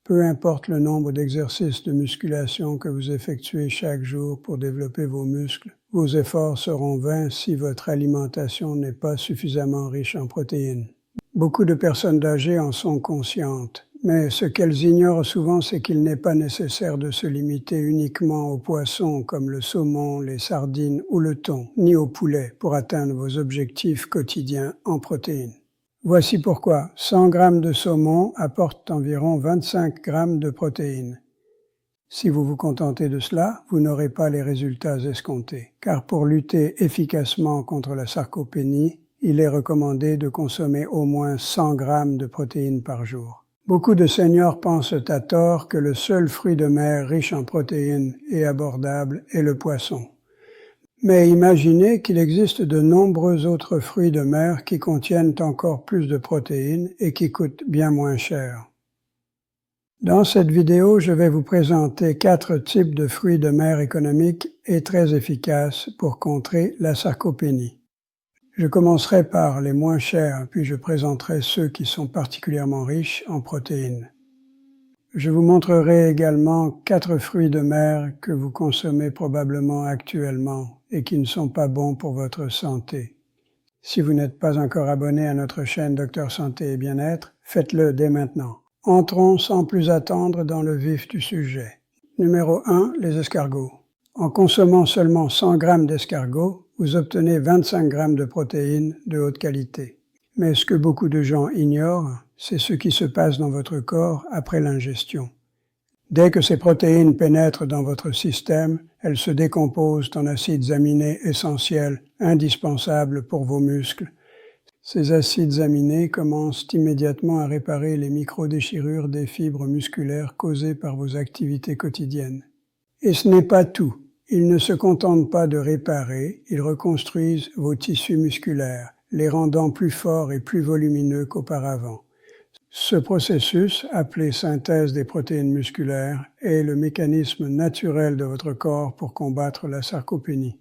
Peu importe le nombre d'exercices de musculation que vous effectuez chaque jour pour développer vos muscles, vos efforts seront vains si votre alimentation n'est pas suffisamment riche en protéines. Beaucoup de personnes âgées en sont conscientes, mais ce qu'elles ignorent souvent, c'est qu'il n'est pas nécessaire de se limiter uniquement aux poissons comme le saumon, les sardines ou le thon, ni au poulet pour atteindre vos objectifs quotidiens en protéines. Voici pourquoi 100 g de saumon apportent environ 25 g de protéines. Si vous vous contentez de cela, vous n'aurez pas les résultats escomptés, car pour lutter efficacement contre la sarcopénie, il est recommandé de consommer au moins 100 g de protéines par jour. Beaucoup de seniors pensent à tort que le seul fruit de mer riche en protéines et abordable est le poisson. Mais imaginez qu'il existe de nombreux autres fruits de mer qui contiennent encore plus de protéines et qui coûtent bien moins cher. Dans cette vidéo, je vais vous présenter 4 types de fruits de mer économiques et très efficaces pour contrer la sarcopénie. Je commencerai par les moins chers, puis je présenterai ceux qui sont particulièrement riches en protéines. Je vous montrerai également 4 fruits de mer que vous consommez probablement actuellement et qui ne sont pas bons pour votre santé. Si vous n'êtes pas encore abonné à notre chaîne Docteur Santé et Bien-être, faites-le dès maintenant. Entrons sans plus attendre dans le vif du sujet. Numéro 1, les escargots. En consommant seulement 100 g d'escargots, vous obtenez 25 g de protéines de haute qualité. Mais ce que beaucoup de gens ignorent, c'est ce qui se passe dans votre corps après l'ingestion. Dès que ces protéines pénètrent dans votre système, elles se décomposent en acides aminés essentiels, indispensables pour vos muscles. Ces acides aminés commencent immédiatement à réparer les micro-déchirures des fibres musculaires causées par vos activités quotidiennes. Et ce n'est pas tout. Ils ne se contentent pas de réparer, ils reconstruisent vos tissus musculaires, les rendant plus forts et plus volumineux qu'auparavant. Ce processus, appelé synthèse des protéines musculaires, est le mécanisme naturel de votre corps pour combattre la sarcopénie.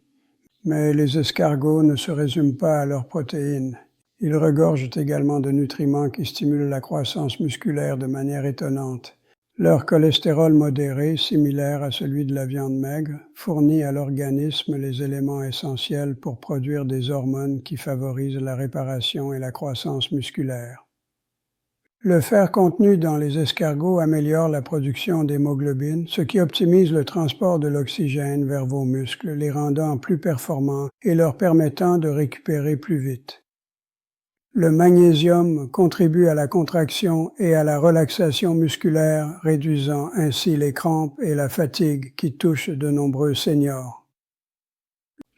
Mais les escargots ne se résument pas à leurs protéines. Ils regorgent également de nutriments qui stimulent la croissance musculaire de manière étonnante. Leur cholestérol modéré, similaire à celui de la viande maigre, fournit à l'organisme les éléments essentiels pour produire des hormones qui favorisent la réparation et la croissance musculaire. Le fer contenu dans les escargots améliore la production d'hémoglobine, ce qui optimise le transport de l'oxygène vers vos muscles, les rendant plus performants et leur permettant de récupérer plus vite. Le magnésium contribue à la contraction et à la relaxation musculaire, réduisant ainsi les crampes et la fatigue qui touchent de nombreux seniors.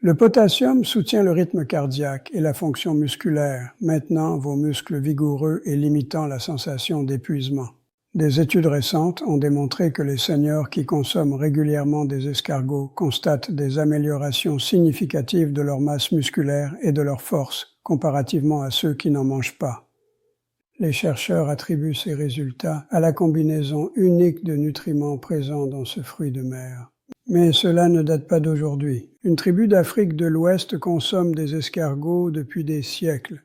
Le potassium soutient le rythme cardiaque et la fonction musculaire, maintenant vos muscles vigoureux et limitant la sensation d'épuisement. Des études récentes ont démontré que les seniors qui consomment régulièrement des escargots constatent des améliorations significatives de leur masse musculaire et de leur force, comparativement à ceux qui n'en mangent pas. Les chercheurs attribuent ces résultats à la combinaison unique de nutriments présents dans ce fruit de mer. Mais cela ne date pas d'aujourd'hui. Une tribu d'Afrique de l'Ouest consomme des escargots depuis des siècles.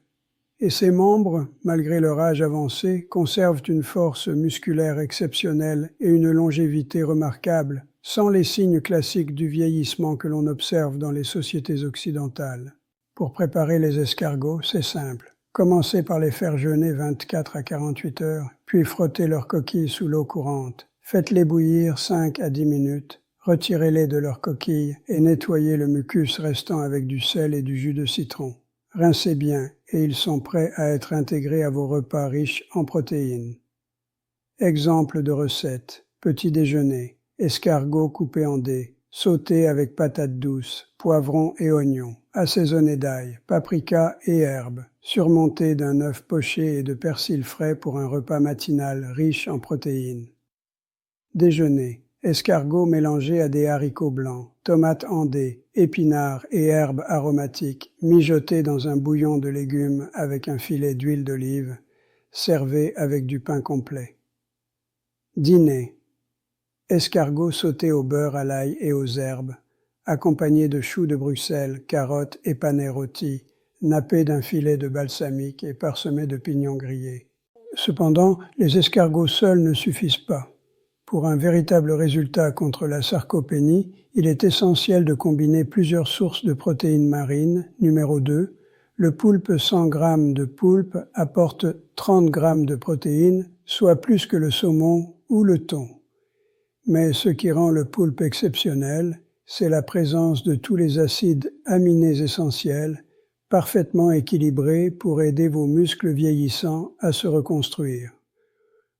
Et ses membres, malgré leur âge avancé, conservent une force musculaire exceptionnelle et une longévité remarquable, sans les signes classiques du vieillissement que l'on observe dans les sociétés occidentales. Pour préparer les escargots, c'est simple. Commencez par les faire jeûner 24 à 48 heures, puis frottez leurs coquilles sous l'eau courante. Faites-les bouillir 5 à 10 minutes. Retirez-les de leurs coquilles et nettoyez le mucus restant avec du sel et du jus de citron. Rincez bien et ils sont prêts à être intégrés à vos repas riches en protéines. Exemple de recette. Petit déjeuner. Escargots coupés en dés. Sautés avec patates douces, poivrons et oignons. Assaisonnés d'ail, paprika et herbes. Surmontés d'un œuf poché et de persil frais pour un repas matinal riche en protéines. Déjeuner. Escargots mélangés à des haricots blancs, tomates en dés, épinards et herbes aromatiques, mijotés dans un bouillon de légumes avec un filet d'huile d'olive, servez avec du pain complet. Dîner. Escargots sautés au beurre à l'ail et aux herbes, accompagnés de choux de Bruxelles, carottes et panais rôtis, nappés d'un filet de balsamique et parsemés de pignons grillés. Cependant, les escargots seuls ne suffisent pas. Pour un véritable résultat contre la sarcopénie, il est essentiel de combiner plusieurs sources de protéines marines. Numéro 2, le poulpe 100 g de poulpe apporte 30 g de protéines, soit plus que le saumon ou le thon. Mais ce qui rend le poulpe exceptionnel, c'est la présence de tous les acides aminés essentiels, parfaitement équilibrés pour aider vos muscles vieillissants à se reconstruire.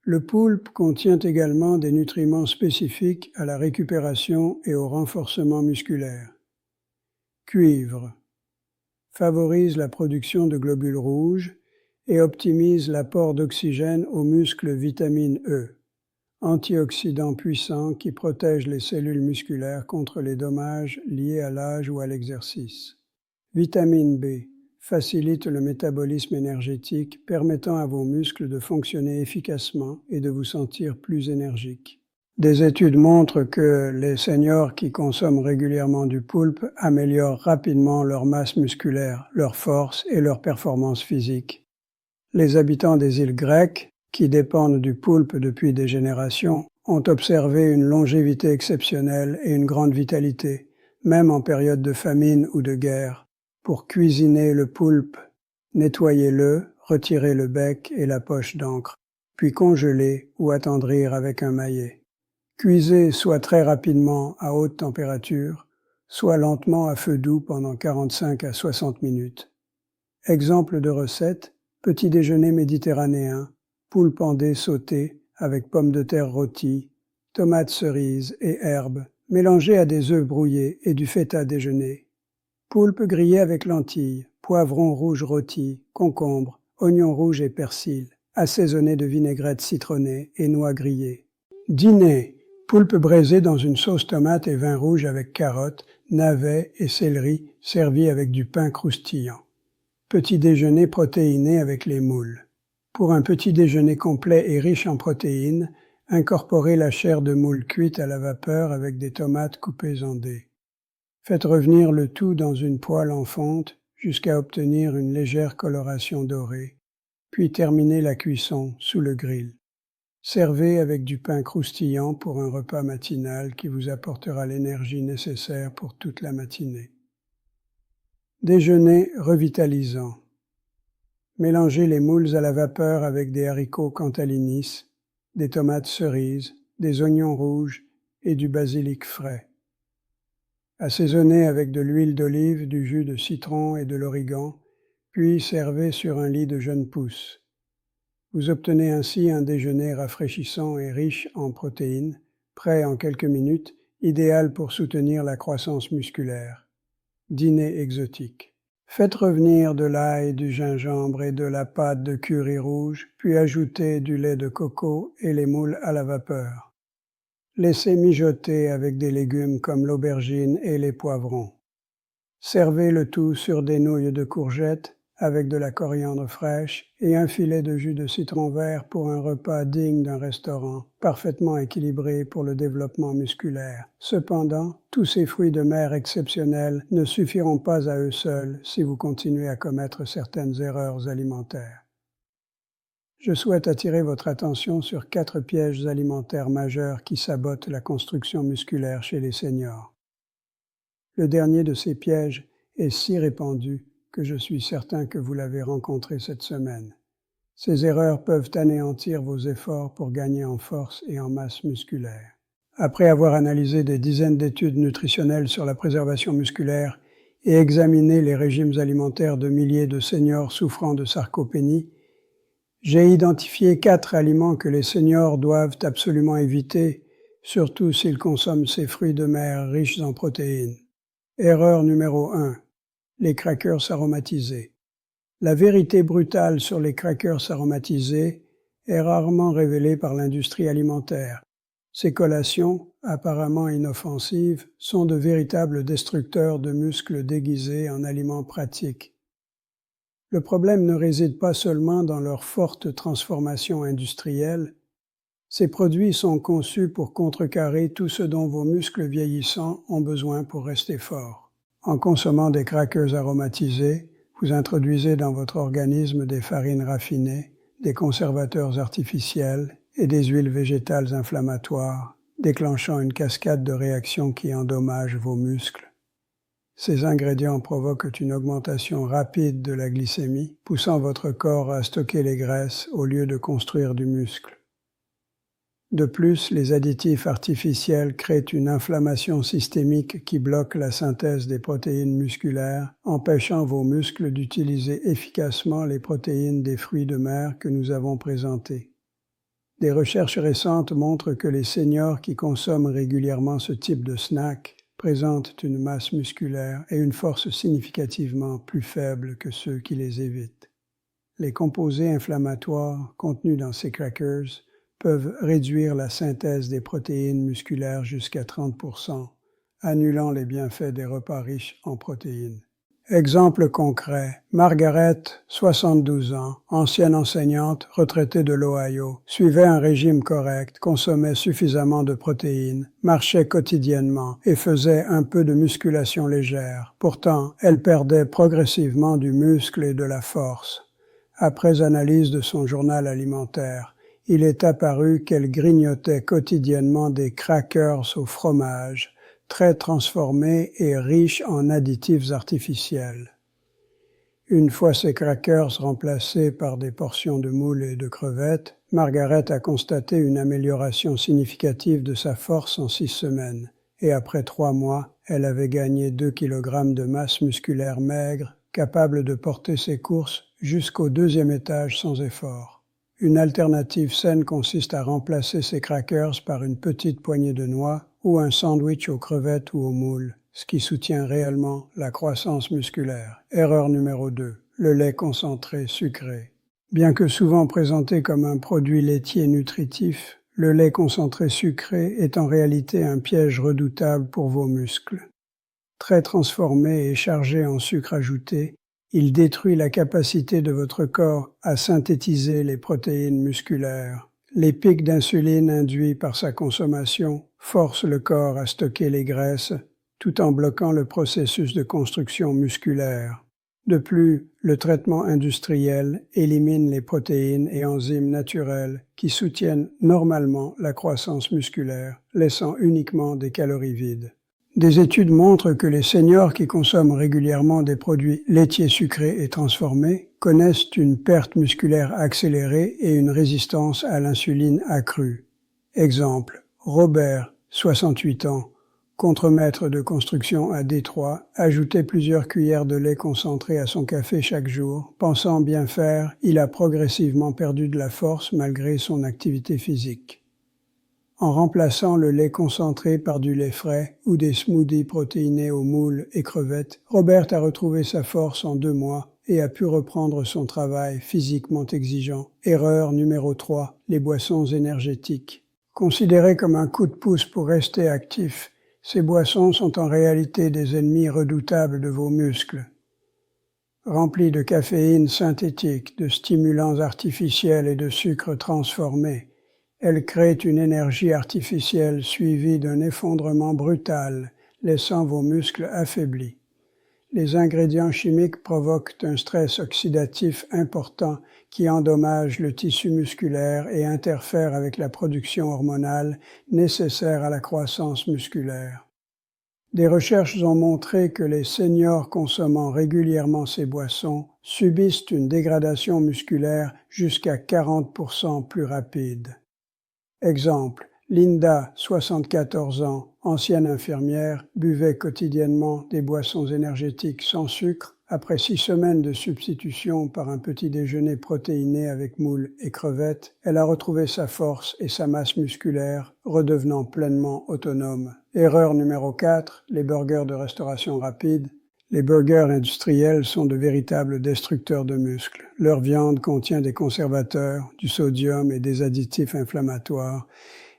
Le poulpe contient également des nutriments spécifiques à la récupération et au renforcement musculaire. Cuivre favorise la production de globules rouges et optimise l'apport d'oxygène aux muscles. Vitamine E, antioxydant puissant qui protège les cellules musculaires contre les dommages liés à l'âge ou à l'exercice. Vitamine B facilite le métabolisme énergétique, permettant à vos muscles de fonctionner efficacement et de vous sentir plus énergique. Des études montrent que les seniors qui consomment régulièrement du poulpe améliorent rapidement leur masse musculaire, leur force et leur performance physique. Les habitants des îles grecques, qui dépendent du poulpe depuis des générations, ont observé une longévité exceptionnelle et une grande vitalité, même en période de famine ou de guerre. Pour cuisiner le poulpe, nettoyez-le, retirez le bec et la poche d'encre, puis congelez ou attendrir avec un maillet. Cuisez soit très rapidement à haute température, soit lentement à feu doux pendant 45 à 60 minutes. Exemple de recette, petit déjeuner méditerranéen, poulpe en dés sauté avec pommes de terre rôties, tomates cerises et herbes, mélangées à des œufs brouillés et du feta déjeuner. Poulpe grillé avec lentilles, poivrons rouges rôtis, concombres, oignons rouges et persil, assaisonné de vinaigrette citronnée et noix grillées. Dîner, poulpe braisé dans une sauce tomate et vin rouge avec carottes, navets et céleri, servi avec du pain croustillant. Petit déjeuner protéiné avec les moules. Pour un petit déjeuner complet et riche en protéines, incorporez la chair de moule cuite à la vapeur avec des tomates coupées en dés. Faites revenir le tout dans une poêle en fonte jusqu'à obtenir une légère coloration dorée, puis terminez la cuisson sous le grill. Servez avec du pain croustillant pour un repas matinal qui vous apportera l'énergie nécessaire pour toute la matinée. Déjeuner revitalisant. Mélangez les moules à la vapeur avec des haricots cantalinis, des tomates cerises, des oignons rouges et du basilic frais. Assaisonnez avec de l'huile d'olive, du jus de citron et de l'origan, puis servez sur un lit de jeunes pousses. Vous obtenez ainsi un déjeuner rafraîchissant et riche en protéines, prêt en quelques minutes, idéal pour soutenir la croissance musculaire. Dîner exotique. Faites revenir de l'ail, du gingembre et de la pâte de curry rouge, puis ajoutez du lait de coco et les moules à la vapeur. Laissez mijoter avec des légumes comme l'aubergine et les poivrons. Servez le tout sur des nouilles de courgettes avec de la coriandre fraîche et un filet de jus de citron vert pour un repas digne d'un restaurant, parfaitement équilibré pour le développement musculaire. Cependant, tous ces fruits de mer exceptionnels ne suffiront pas à eux seuls si vous continuez à commettre certaines erreurs alimentaires. Je souhaite attirer votre attention sur 4 pièges alimentaires majeurs qui sabotent la construction musculaire chez les seniors. Le dernier de ces pièges est si répandu que je suis certain que vous l'avez rencontré cette semaine. Ces erreurs peuvent anéantir vos efforts pour gagner en force et en masse musculaire. Après avoir analysé des dizaines d'études nutritionnelles sur la préservation musculaire et examiné les régimes alimentaires de milliers de seniors souffrant de sarcopénie, j'ai identifié 4 aliments que les seniors doivent absolument éviter, surtout s'ils consomment ces fruits de mer riches en protéines. Erreur numéro 1. Les crackers aromatisés. La vérité brutale sur les crackers aromatisés est rarement révélée par l'industrie alimentaire. Ces collations, apparemment inoffensives, sont de véritables destructeurs de muscles déguisés en aliments pratiques. Le problème ne réside pas seulement dans leur forte transformation industrielle. Ces produits sont conçus pour contrecarrer tout ce dont vos muscles vieillissants ont besoin pour rester forts. En consommant des crackers aromatisés, vous introduisez dans votre organisme des farines raffinées, des conservateurs artificiels et des huiles végétales inflammatoires, déclenchant une cascade de réactions qui endommagent vos muscles. Ces ingrédients provoquent une augmentation rapide de la glycémie, poussant votre corps à stocker les graisses au lieu de construire du muscle. De plus, les additifs artificiels créent une inflammation systémique qui bloque la synthèse des protéines musculaires, empêchant vos muscles d'utiliser efficacement les protéines des fruits de mer que nous avons présentées. Des recherches récentes montrent que les seniors qui consomment régulièrement ce type de snack présentent une masse musculaire et une force significativement plus faible que ceux qui les évitent. Les composés inflammatoires contenus dans ces crackers peuvent réduire la synthèse des protéines musculaires jusqu'à 30%, annulant les bienfaits des repas riches en protéines. Exemple concret, Margaret, 72 ans, ancienne enseignante, retraitée de l'Ohio, suivait un régime correct, consommait suffisamment de protéines, marchait quotidiennement et faisait un peu de musculation légère. Pourtant, elle perdait progressivement du muscle et de la force. Après analyse de son journal alimentaire, il est apparu qu'elle grignotait quotidiennement des crackers au fromage, très transformés et riches en additifs artificiels. Une fois ces crackers remplacés par des portions de moules et de crevettes, Margaret a constaté une amélioration significative de sa force en 6 semaines, et après 3 mois, elle avait gagné 2 kg de masse musculaire maigre, capable de porter ses courses jusqu'au 2e étage sans effort. Une alternative saine consiste à remplacer ces crackers par une petite poignée de noix ou un sandwich aux crevettes ou aux moules, ce qui soutient réellement la croissance musculaire. Erreur numéro 2. Le lait concentré sucré. Bien que souvent présenté comme un produit laitier nutritif, le lait concentré sucré est en réalité un piège redoutable pour vos muscles. Très transformé et chargé en sucre ajouté, il détruit la capacité de votre corps à synthétiser les protéines musculaires. Les pics d'insuline induits par sa consommation forcent le corps à stocker les graisses tout en bloquant le processus de construction musculaire. De plus, le traitement industriel élimine les protéines et enzymes naturelles qui soutiennent normalement la croissance musculaire, laissant uniquement des calories vides. Des études montrent que les seniors qui consomment régulièrement des produits laitiers sucrés et transformés connaissent une perte musculaire accélérée et une résistance à l'insuline accrue. Exemple, Robert, 68 ans, contremaître de construction à Détroit, ajoutait plusieurs cuillères de lait concentré à son café chaque jour. Pensant bien faire, il a progressivement perdu de la force malgré son activité physique. En remplaçant le lait concentré par du lait frais ou des smoothies protéinés aux moules et crevettes, Robert a retrouvé sa force en 2 mois et a pu reprendre son travail physiquement exigeant. Erreur numéro 3, les boissons énergétiques. Considérées comme un coup de pouce pour rester actif, ces boissons sont en réalité des ennemis redoutables de vos muscles. Remplies de caféine synthétique, de stimulants artificiels et de sucres transformés, elles créent une énergie artificielle suivie d'un effondrement brutal, laissant vos muscles affaiblis. Les ingrédients chimiques provoquent un stress oxydatif important qui endommage le tissu musculaire et interfère avec la production hormonale nécessaire à la croissance musculaire. Des recherches ont montré que les seniors consommant régulièrement ces boissons subissent une dégradation musculaire jusqu'à 40% plus rapide. Exemple, Linda, 74 ans, ancienne infirmière, buvait quotidiennement des boissons énergétiques sans sucre. Après 6 semaines de substitution par un petit déjeuner protéiné avec moules et crevettes, elle a retrouvé sa force et sa masse musculaire, redevenant pleinement autonome. Erreur numéro 4, les burgers de restauration rapide. Les burgers industriels sont de véritables destructeurs de muscles. Leur viande contient des conservateurs, du sodium et des additifs inflammatoires,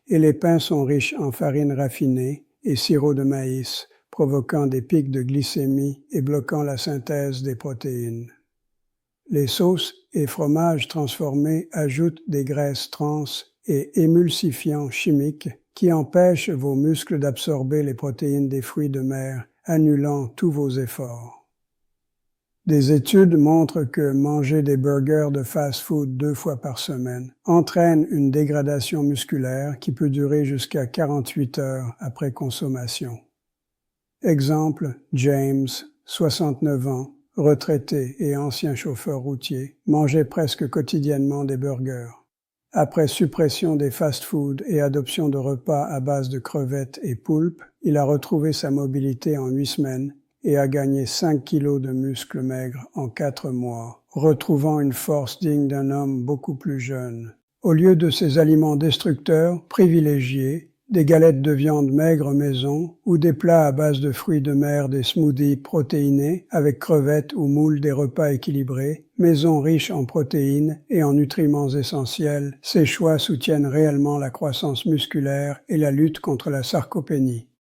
et les pains sont riches en farine raffinée et sirop de maïs, provoquant des pics de glycémie et bloquant la synthèse des protéines. Les sauces et fromages transformés ajoutent des graisses trans et émulsifiants chimiques qui empêchent vos muscles d'absorber les protéines des fruits de mer, annulant tous vos efforts. Des études montrent que manger des burgers de fast-food 2 fois par semaine entraîne une dégradation musculaire qui peut durer jusqu'à 48 heures après consommation. Exemple, James, 69 ans, retraité et ancien chauffeur routier, mangeait presque quotidiennement des burgers. Après suppression des fast-foods et adoption de repas à base de crevettes et poulpes, il a retrouvé sa mobilité en 8 semaines et a gagné 5 kilos de muscles maigres en 4 mois, retrouvant une force digne d'un homme beaucoup plus jeune. Au lieu de ces aliments destructeurs, privilégiez des galettes de viande maigre maison ou des plats à base de fruits de mer, des smoothies protéinés avec crevettes ou moules, des repas équilibrés, maison riche en protéines et en nutriments essentiels. Ces choix soutiennent réellement la croissance musculaire et la lutte contre la sarcopénie.